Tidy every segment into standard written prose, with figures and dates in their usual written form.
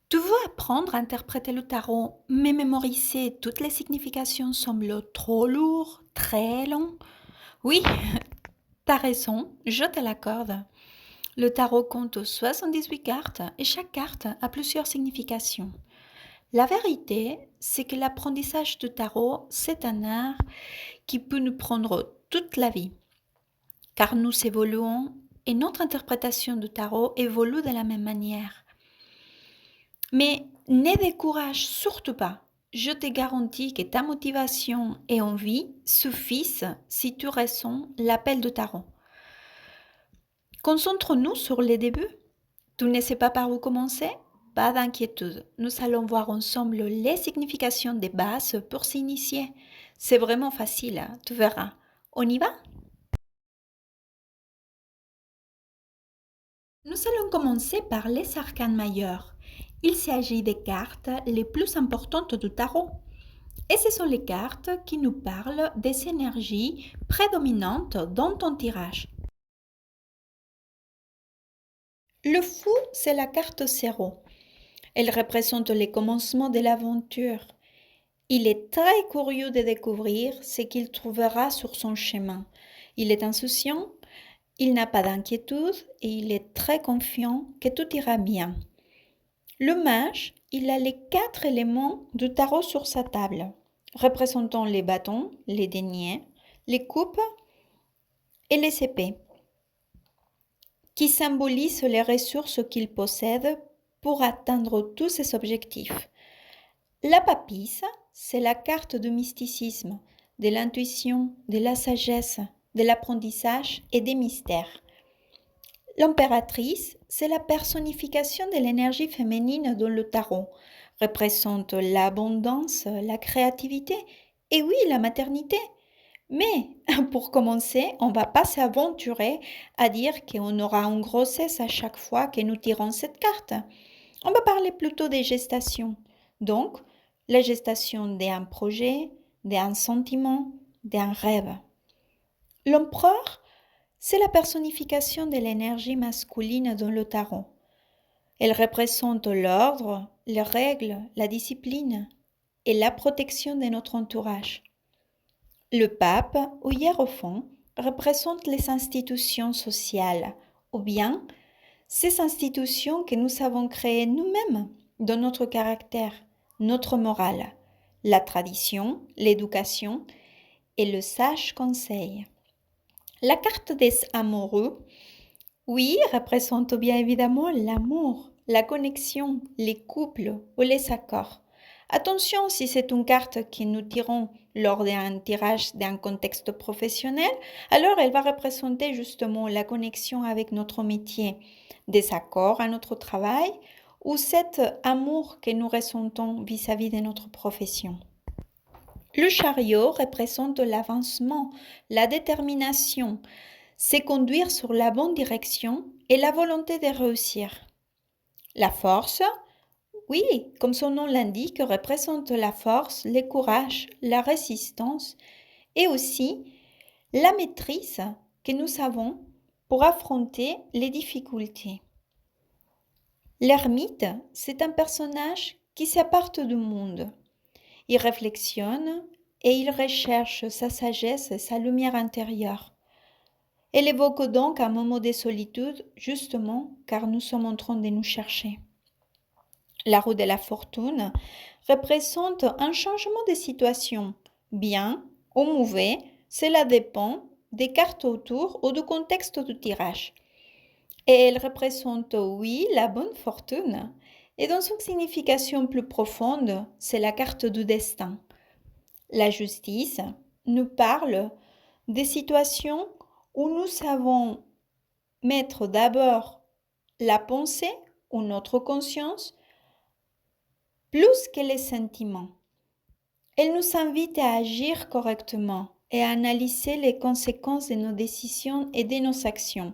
Tu veux apprendre à interpréter le tarot, mais mémoriser toutes les significations semble trop lourd, très long? Oui, t'as raison, je te l'accorde. Le tarot compte 78 cartes et chaque carte a plusieurs significations. La vérité, c'est que l'apprentissage du tarot, c'est un art qui peut nous prendre toute la vie, car nous évoluons et notre interprétation du tarot évolue de la même manière. Mais ne décourage surtout pas. Je te garantis que ta motivation et envie suffisent si tu ressens l'appel de tarot. Concentre-nous sur les débuts. Tu ne sais pas par où commencer? Pas d'inquiétude. Nous allons voir ensemble les significations des bases pour s'initier. C'est vraiment facile, hein, tu verras. On y va? Nous allons commencer par les arcanes majeurs. Il s'agit des cartes les plus importantes du tarot. Et ce sont les cartes qui nous parlent des énergies prédominantes dans ton tirage. Le fou, c'est la carte 0. Elle représente les commencements de l'aventure. Il est très curieux de découvrir ce qu'il trouvera sur son chemin. Il est insouciant, il n'a pas d'inquiétude et il est très confiant que tout ira bien. Le mage, il a les 4 éléments du tarot sur sa table, représentant les bâtons, les deniers, les coupes et les épées, qui symbolisent les ressources qu'il possède pour atteindre tous ses objectifs. La papisse, c'est la carte du mysticisme, de l'intuition, de la sagesse, de l'apprentissage et des mystères. L'impératrice, c'est la personnification de l'énergie féminine dans le tarot, représente l'abondance, la créativité et oui, la maternité. Mais pour commencer, on ne va pas s'aventurer à dire qu'on aura une grossesse à chaque fois que nous tirons cette carte. On va parler plutôt des gestations. Donc, la gestation d'un projet, d'un sentiment, d'un rêve. L'empereur, c'est la personnification de l'énergie masculine dans le tarot. Elle représente l'ordre, les règles, la discipline et la protection de notre entourage. Le pape ou hiérophant représente les institutions sociales ou bien ces institutions que nous avons créées nous-mêmes dans notre caractère, notre morale, la tradition, l'éducation et le sage conseil. La carte des amoureux, oui, représente bien évidemment l'amour, la connexion, les couples ou les accords. Attention, si c'est une carte que nous tirons lors d'un tirage d'un contexte professionnel, alors elle va représenter justement la connexion avec notre métier, des accords à notre travail ou cet amour que nous ressentons vis-à-vis de notre profession. Le chariot représente l'avancement, la détermination, c'est conduire sur la bonne direction et la volonté de réussir. La force, oui, comme son nom l'indique, représente la force, le courage, la résistance et aussi la maîtrise que nous avons pour affronter les difficultés. L'ermite, c'est un personnage qui s'aparte du monde. Il réflexionne et il recherche sa sagesse et sa lumière intérieure. Elle évoque donc un moment de solitude, justement car nous sommes en train de nous chercher. La roue de la fortune représente un changement de situation, bien ou mauvais, cela dépend des cartes autour ou du contexte du tirage. Et elle représente, oui, la bonne fortune. Et dans son signification plus profonde, c'est la carte du destin. La justice nous parle des situations où nous savons mettre d'abord la pensée ou notre conscience plus que les sentiments. Elle nous invite à agir correctement et à analyser les conséquences de nos décisions et de nos actions.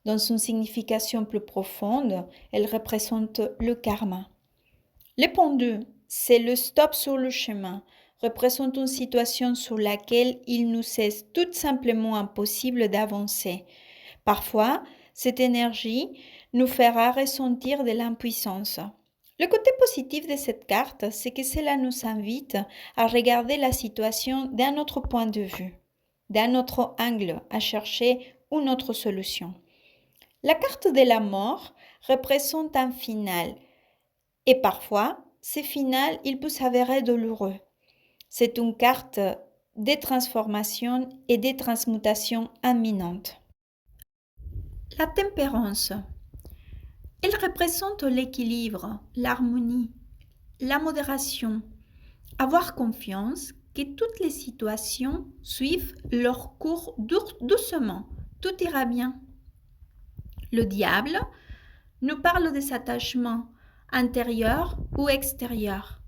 Dans une signification plus profonde, elle représente le karma. Le pendu, c'est le stop sur le chemin, représente une situation sur laquelle il nous est tout simplement impossible d'avancer. Parfois, cette énergie nous fera ressentir de l'impuissance. Le côté positif de cette carte, c'est que cela nous invite à regarder la situation d'un autre point de vue, d'un autre angle, à chercher une autre solution. La carte de la mort représente un final et parfois, ce final, il peut s'avérer douloureux. C'est une carte des transformations et des transmutations imminentes. La tempérance. Elle représente l'équilibre, l'harmonie, la modération. Avoir confiance que toutes les situations suivent leur cours doucement. Tout ira bien. Le diable nous parle des attachements intérieurs ou extérieurs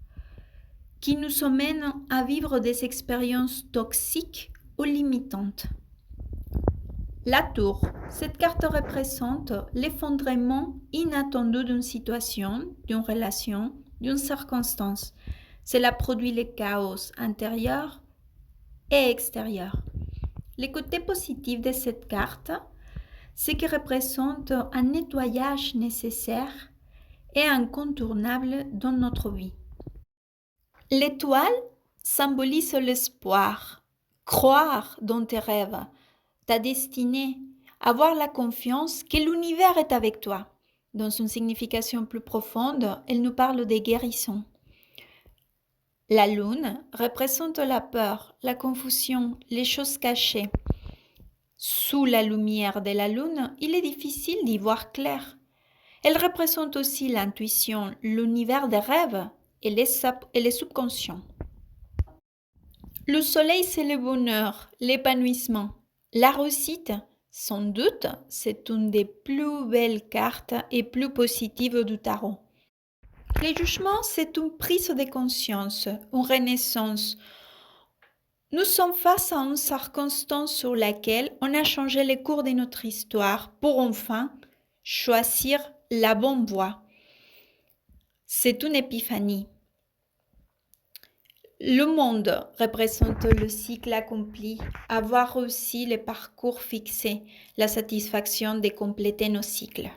qui nous emmènent à vivre des expériences toxiques ou limitantes. La tour. Cette carte représente l'effondrement inattendu d'une situation, d'une relation, d'une circonstance. Cela produit le chaos intérieur et extérieur. Le côté positif de cette carte, c'est qu'elle représente un nettoyage nécessaire et incontournable dans notre vie. L'étoile symbolise l'espoir, croire dans tes rêves, ta destinée, avoir la confiance que l'univers est avec toi. Dans une signification plus profonde, elle nous parle des guérisons. La lune représente la peur, la confusion, les choses cachées. Sous la lumière de la lune, il est difficile d'y voir clair. Elle représente aussi l'intuition, l'univers des rêves et les subconscients. Le soleil, c'est le bonheur, l'épanouissement. La réussite, sans doute, c'est une des plus belles cartes et plus positives du tarot. Le jugement, c'est une prise de conscience, une renaissance. Nous sommes face à une circonstance sur laquelle on a changé le cours de notre histoire pour enfin choisir la bonne voie. C'est une épiphanie. Le monde représente le cycle accompli, avoir réussi le parcours fixé, la satisfaction de compléter nos cycles.